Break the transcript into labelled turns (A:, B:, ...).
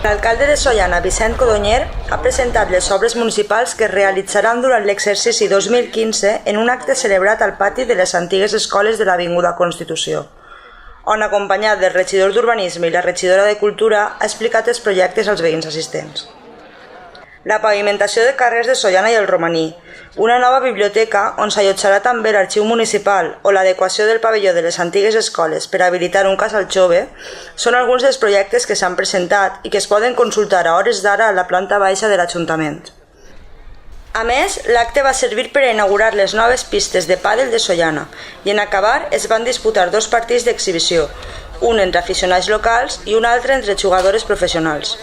A: L'alcalde de Sollana, Vicent Codonyer, ha presentat les obres municipals que es realitzaran durant l'exercici 2015 en un acte celebrat al pati de les antigues escoles de l'Avinguda Constitució, on, acompanyat del regidor d'Urbanisme i la regidora de Cultura, ha explicat els projectes als veïns assistents. La pavimentació de carrers de Sollana i el Romaní, una nova biblioteca on s'allotjarà també l'arxiu municipal o l'adequació del pavelló de les antigues escoles per habilitar un casal jove són alguns dels projectes que s'han presentat i que es poden consultar a hores d'ara a la planta baixa de l'Ajuntament. A més, l'acte va servir per a inaugurar les noves pistes de pàdel de Sollana i en acabar es van disputar 2 partits d'exhibició, un entre aficionats locals i un altre entre jugadores professionals.